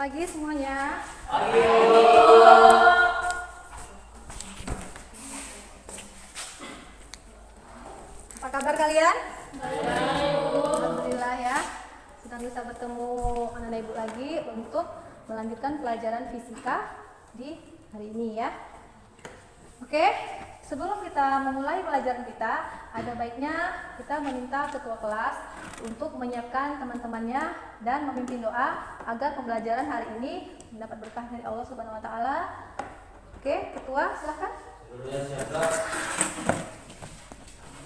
pagi semuanya. Pagi. Apa kabar kalian? Alhamdulillah ya. Senang bisa bertemu anak-anak ibu lagi untuk melanjutkan pelajaran fisika di hari ini ya. Oke, sebelum kita memulai pelajaran kita, ada baiknya kita meminta ketua kelas untuk menyiapkan teman-temannya dan memimpin doa agar pembelajaran hari ini mendapat berkah dari Allah Subhanahu wa taala. Oke, ketua silakan. Dulunya siapa?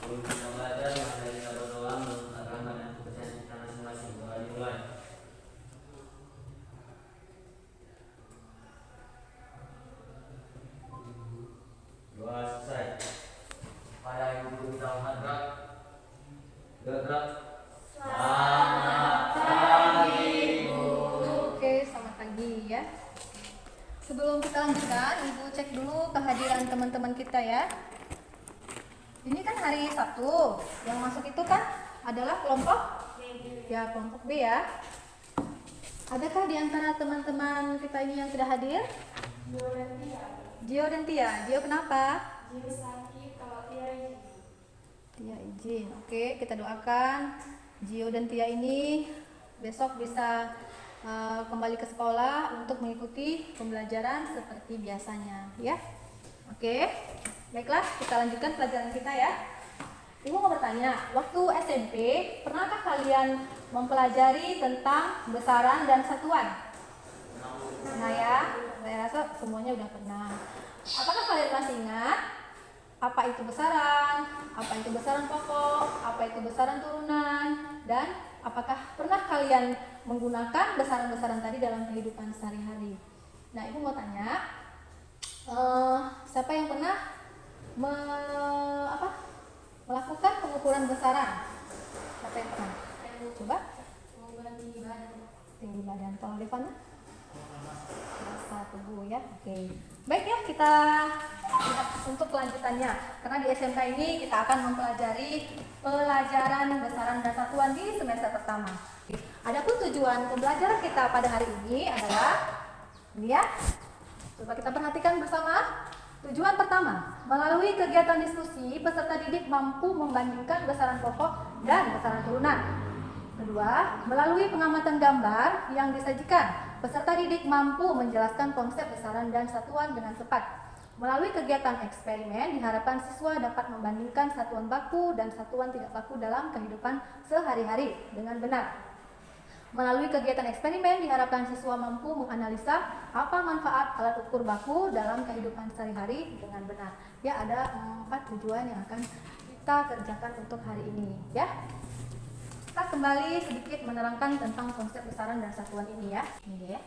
Untuk kita belajar, maka kita berdoa menggunakan badan kepercayaan kita masing-masing. Doa dimulai. Doa selesai. Pada ibu guru kita gerak. Gerak. Selamat pagi, Bu. Oke, selamat pagi ya. Sebelum kita lanjutkan, Ibu cek dulu kehadiran teman-teman kita ya. Ini kan hari Sabtu, yang masuk itu kan adalah kelompok ya, kelompok B ya. Adakah di antara teman-teman kita ini yang tidak hadir? Gio dan Tia. Gio kenapa? Gio sakit, kalau Tia izin. Tia izin. Oke, kita doakan Gio dan Tia ini besok bisa kembali ke sekolah untuk mengikuti pembelajaran seperti biasanya ya. Oke, baiklah kita lanjutkan pelajaran kita ya. Ibu mau bertanya, waktu SMP pernahkah kalian mempelajari tentang besaran dan satuan? Nah ya, saya rasa semuanya udah pernah. Apakah kalian masih ingat apa itu besaran, apa itu besaran pokok, apa itu besaran turunan, dan apakah pernah kalian menggunakan besaran-besaran tadi dalam kehidupan sehari-hari? Nah, ibu mau tanya, siapa yang pernah melakukan pengukuran besaran? Siapa yang pernah? Coba. Pengukuran tinggi badan. Tinggi badan. Kalau Devana? Rasa tubuh ya. Oke. Baik ya, kita lihat untuk kelanjutannya. Karena di SMK ini kita akan mempelajari pelajaran besaran dan satuan di semester pertama. Adapun tujuan pembelajaran kita pada hari ini adalah ini ya. Coba kita perhatikan bersama. Tujuan pertama, melalui kegiatan diskusi, peserta didik mampu membandingkan besaran pokok dan besaran turunan. Kedua, melalui pengamatan gambar yang disajikan, peserta didik mampu menjelaskan konsep besaran dan satuan dengan tepat. Melalui kegiatan eksperimen, diharapkan siswa dapat membandingkan satuan baku dan satuan tidak baku dalam kehidupan sehari-hari dengan benar. Melalui kegiatan eksperimen, diharapkan siswa mampu menganalisa apa manfaat alat ukur baku dalam kehidupan sehari-hari dengan benar. Ya, ada 4 tujuan yang akan kita kerjakan untuk hari ini. Ya, kita kembali sedikit menerangkan tentang konsep besaran dan satuan ini ya. Ini ya.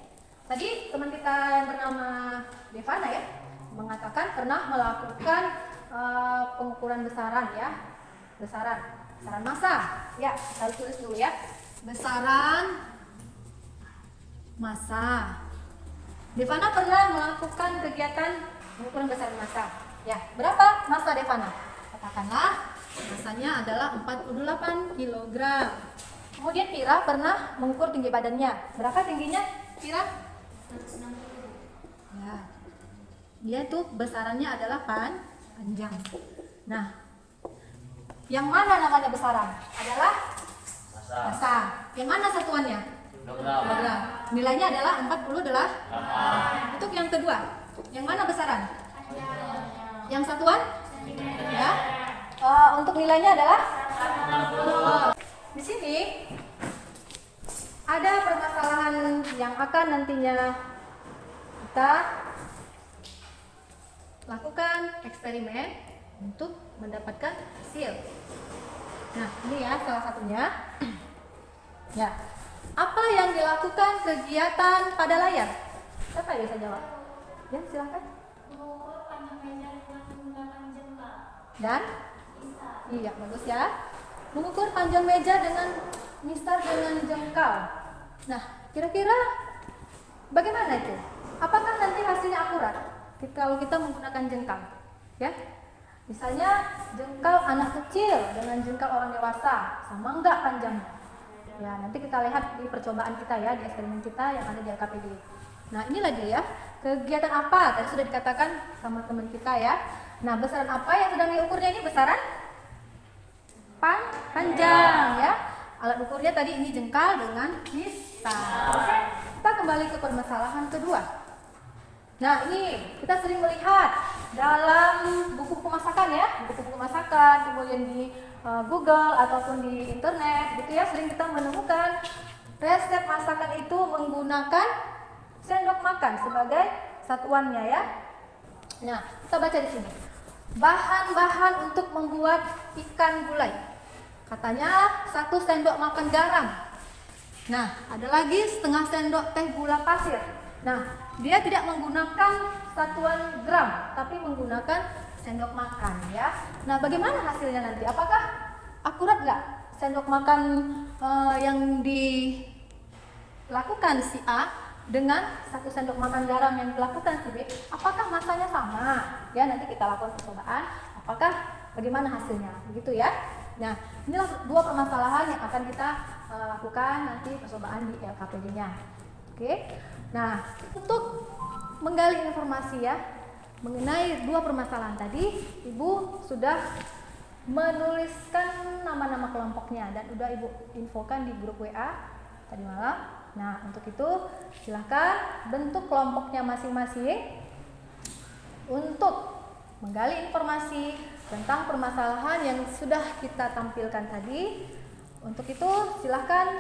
Tadi teman kita yang bernama Devana ya mengatakan pernah melakukan pengukuran besaran ya, besaran massa. Ya, kita tulis dulu ya. Besaran massa. Devana pernah melakukan kegiatan pengukuran besaran massa. Ya, berapa massa Devana? Katakanlah massanya adalah 48 kg. Kemudian Pira pernah mengukur tinggi badannya. Berapa tingginya Pira? 160. Ya. Dia itu besarannya adalah panjang. Nah, yang mana namanya besaran? Adalah massa. Yang mana satuannya? Kilogram. Nilainya adalah 48. Untuk yang kedua, yang mana besaran? Yang satuan? Ya. Untuk nilainya adalah? Di sini ada permasalahan yang akan nantinya kita lakukan eksperimen untuk mendapatkan hasil. Nah, ini ya salah satunya. Ya, apa yang dilakukan kegiatan pada layar? Siapa yang bisa jawab? Ya, silakan. Mengukur panjang meja dengan menggunakan jengkal. Dan? Bisa. Iya, bagus ya. Mengukur panjang meja dengan mistar dengan jengkal. Nah, kira-kira bagaimana itu? Apakah nanti hasilnya akurat kalau kita menggunakan jengkal? Ya, misalnya jengkal anak kecil dengan jengkal orang dewasa, sama enggak panjangnya? Ya, nanti kita lihat di percobaan kita ya, di eksperimen kita yang ada di LKPD. Nah, inilah dia ya. Kegiatan apa? Tadi sudah dikatakan sama teman kita ya. Nah, besaran apa yang sedang diukurnya ini? Besaran panjang ya. Alat ukurnya tadi ini jengkal dengan misal. Oke, kita kembali ke permasalahan kedua. Nah, ini kita sering melihat dalam buku-buku masakan ya, buku-buku masakan, kemudian di Google ataupun di internet gitu ya, sering kita menemukan resep masakan itu menggunakan sendok makan sebagai satuannya ya. Nah, kita baca di sini. Bahan-bahan untuk membuat ikan gulai. Katanya 1 sendok makan garam. Nah, ada lagi setengah sendok teh gula pasir. Nah, dia tidak menggunakan satuan gram, tapi menggunakan sendok makan ya. Nah, bagaimana hasilnya nanti? Apakah akurat nggak sendok makan yang dilakukan si A dengan 1 sendok makan garam yang dilakukan si B? Apakah masanya sama? Ya, nanti kita lakukan percobaan. Apakah bagaimana hasilnya? Begitu ya. Nah, inilah 2 permasalahan yang akan kita lakukan nanti percobaan di LKPD-nya. Oke. Nah, untuk menggali informasi ya mengenai 2 permasalahan tadi, Ibu sudah menuliskan nama-nama kelompoknya dan udah Ibu infokan di grup WA tadi malam. Nah, untuk itu silakan bentuk kelompoknya masing-masing untuk menggali informasi tentang permasalahan yang sudah kita tampilkan tadi. Untuk itu silahkan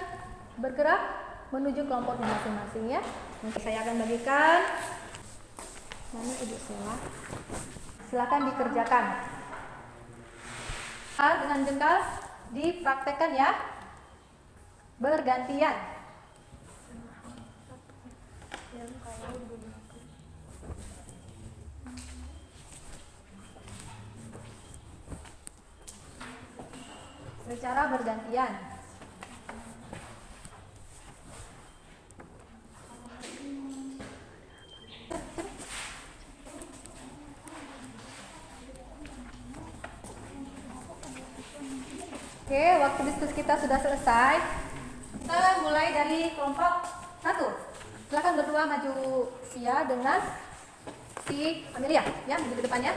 bergerak menuju kelompoknya masing-masing ya. Nanti saya akan bagikan. Mana Ibu Sela? Silakan dikerjakan. Dengan jengkal dipraktekkan ya. Bergantian. Secara bergantian. Oke, waktu diskusi kita sudah selesai. Kita mulai dari kelompok 1. Silakan berdua maju ya dengan si Amelia ya, maju ke depannya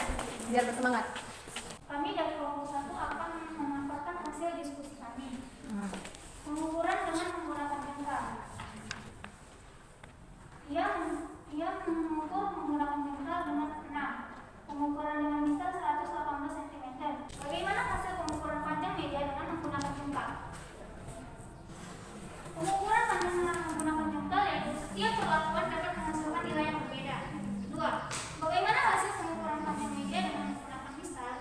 biar bersemangat. Kami dari kelompok 1 akan memanfaatkan hasil diskusi kami. Pengukuran dengan menggunakan jengkal. Ia mengukur menggunakan jengkal dengan 6. Pengukuran dengan misal 118 cm. Bagaimana hasil pengukuran panjang meja dengan menggunakan jengkal? Pengukuran panjang dengan menggunakan jengkal yaitu setiap perlakuan dapat menghasilkan nilai yang berbeda. 2. Bagaimana hasil pengukuran panjang meja dengan menggunakan misal?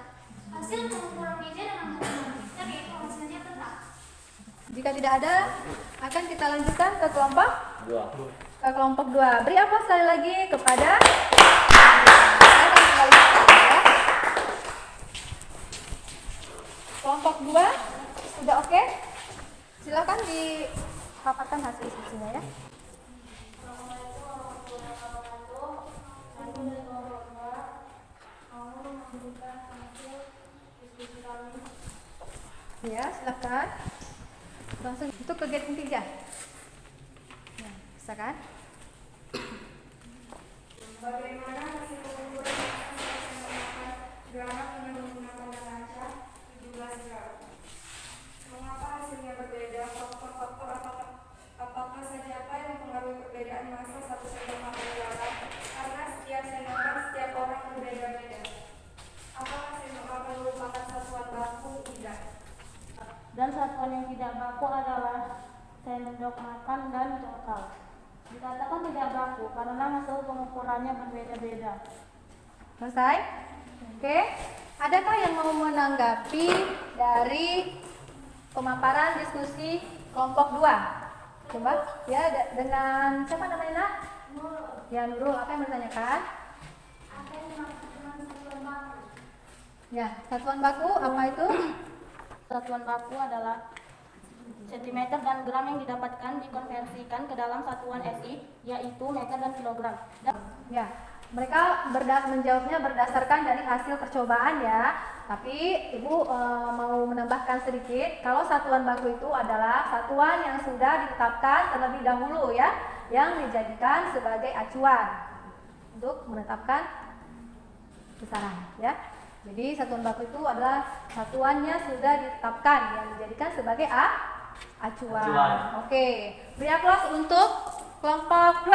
Hasil pengukuran meja dengan menggunakan misal yaitu hasilnya tetap. Jika tidak ada, akan kita lanjutkan ke kelompok 2. Ke kelompok 2. Beri aplaus sekali lagi kepada saya akan kembali ya. Kelompok 2 sudah oke? Silakan dipaparkan hasil diskusinya ya. Ya, silakan. Langsung itu kegiatan 3. Ya, bisa kan? Bagaimana hasil pengukuran granat dengan menggunakan kaca 17 gram? Mengapa hasilnya berbeda? Faktor-faktor apakah saja apa yang mempengaruhi perbedaan massa 1 sendok makan garam? Karena setiap sendokan setiap orang berbeda-beda. Apakah sendok makan merupakan satuan baku? Tidak. Dan satuan yang tidak baku adalah sendok makan dan jengkal. Dikatakan tidak baku karena hasil pengukurannya berbeda-beda. Selesai? Oke. Adakah yang mau menanggapi dari pemaparan diskusi kelompok 2? Coba ya dengan siapa namanya Nak? Nurul. Ya Nurul, apa yang bertanyakan? Apa yang dimaksud dengan satuan baku? Ya, satuan baku apa itu? Satuan baku adalah sentimeter dan gram yang didapatkan dikonversikan ke dalam satuan SI, yaitu meter dan kilogram. Ya, mereka menjawabnya berdasarkan dari hasil percobaan ya. Tapi Ibu mau menambahkan sedikit, kalau satuan baku itu adalah satuan yang sudah ditetapkan terlebih dahulu ya, yang dijadikan sebagai acuan untuk menetapkan besaran ya. Jadi satuan baku itu adalah satuannya sudah ditetapkan yang dijadikan sebagai acuan. Oke, beri aplaus untuk kelompok 2.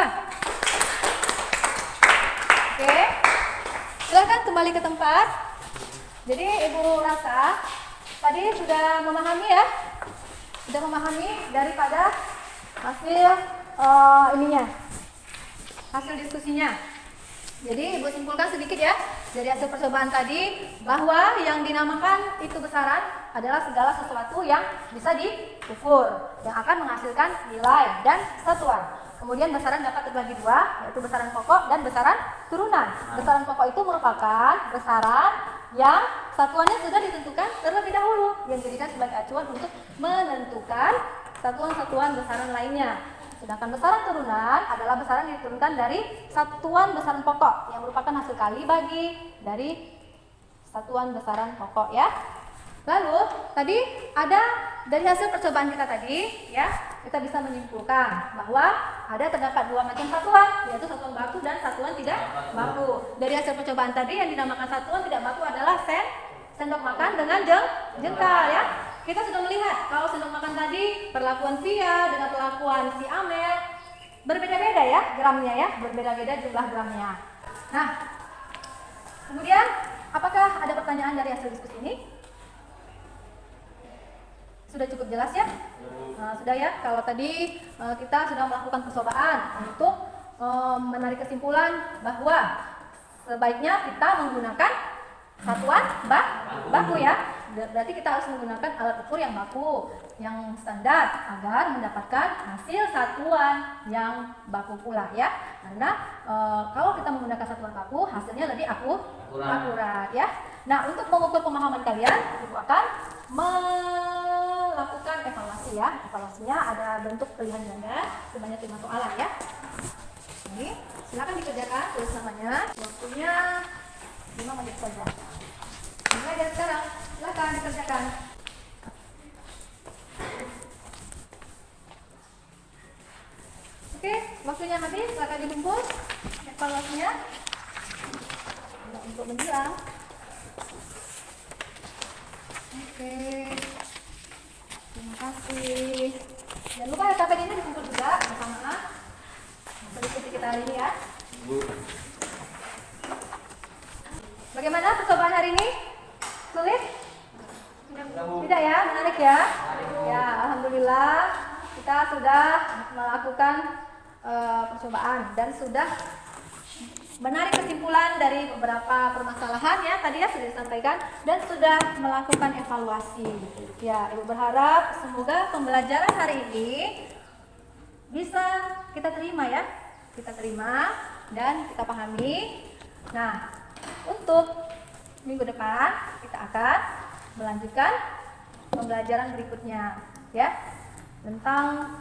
Oke, silahkan kembali ke tempat. Jadi Ibu rasa tadi sudah memahami ya, sudah memahami daripada hasil hasil diskusinya. Jadi Ibu simpulkan sedikit ya dari hasil percobaan tadi, bahwa yang dinamakan itu besaran adalah segala sesuatu yang bisa diukur, yang akan menghasilkan nilai dan satuan. Kemudian besaran dapat terbagi dua, yaitu besaran pokok dan besaran turunan. Besaran pokok itu merupakan besaran yang satuannya sudah ditentukan terlebih dahulu, yang dijadikan sebagai acuan untuk menentukan satuan-satuan besaran lainnya. Sedangkan besaran turunan adalah besaran yang diturunkan dari satuan besaran pokok, yang merupakan hasil kali bagi dari satuan besaran pokok ya. Lalu tadi ada dari hasil percobaan kita tadi ya, kita bisa menyimpulkan bahwa terdapat dua macam satuan, yaitu satuan baku dan satuan tidak baku. Dari hasil percobaan tadi yang dinamakan satuan tidak baku adalah sendok makan dengan jengkal ya. Kita sudah melihat kalau sendok makan tadi perlakuan Via dengan perlakuan si Amel berbeda-beda ya gramnya ya, berbeda-beda jumlah gramnya. Nah, kemudian apakah ada pertanyaan dari hasil diskusi ini? Sudah cukup jelas ya? Nah, sudah ya, kalau tadi kita sudah melakukan percobaan untuk menarik kesimpulan bahwa sebaiknya kita menggunakan satuan baku ya. Berarti kita harus menggunakan alat ukur yang baku, yang standar agar mendapatkan hasil satuan yang baku pula ya. Karena kalau kita menggunakan satuan baku, hasilnya lebih akurat ya. Nah, untuk mengukur pemahaman kalian, Ibu akan melakukan evaluasi ya. Evaluasinya ada bentuk pilihan ganda sebanyak 5 soalan ya. Ini silakan dikerjakan, tulis namanya. Waktunya 5 menit saja. Mulai dari sekarang, silakan dikerjakan. Oke, waktunya habis, silakan dikumpul evaluasinya untuk menjelang. Oke, terima kasih. Jangan lupa KPD ini dikumpul juga bersamaan diskusi kita hari ini ya. Bagaimana percobaan hari ini? Sulit? Tidak ya, menarik ya? Ya, alhamdulillah kita sudah melakukan percobaan dan sudah menarik kesimpulan dari beberapa permasalahan ya tadi ya sudah disampaikan dan sudah melakukan evaluasi. Ya, Ibu berharap semoga pembelajaran hari ini bisa kita terima ya, kita terima dan kita pahami. Nah, untuk minggu depan kita akan melanjutkan pembelajaran berikutnya ya tentang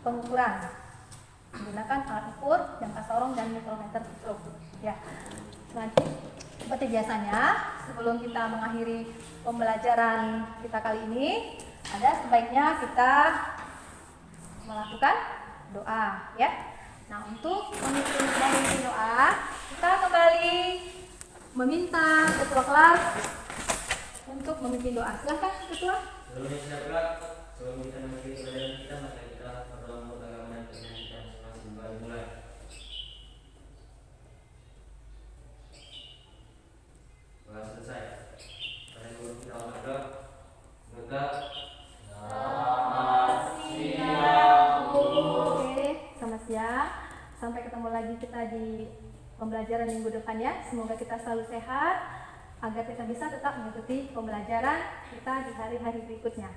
pengukuran menggunakan alat ukur, jangka sorong dan mikrometer stroke ya. Selanjutnya seperti biasanya sebelum kita mengakhiri pembelajaran kita kali ini ada sebaiknya kita melakukan doa ya. Nah, untuk memimpin doa kita kembali meminta ketua kelas untuk memimpin doa. Silakan ketua. Sebelum kita mengakhiri pelajaran kita, mari kita berdoa untuk agama dan keyakinan kita masing-masing. Mari mulai. Sudah selesai. Pada guru kita berdoa. Selamat siang. Oke, selamat siang. Sampai ketemu lagi kita di pembelajaran minggu depan ya. Semoga kita selalu sehat agar kita bisa tetap mengikuti pembelajaran kita di hari-hari berikutnya.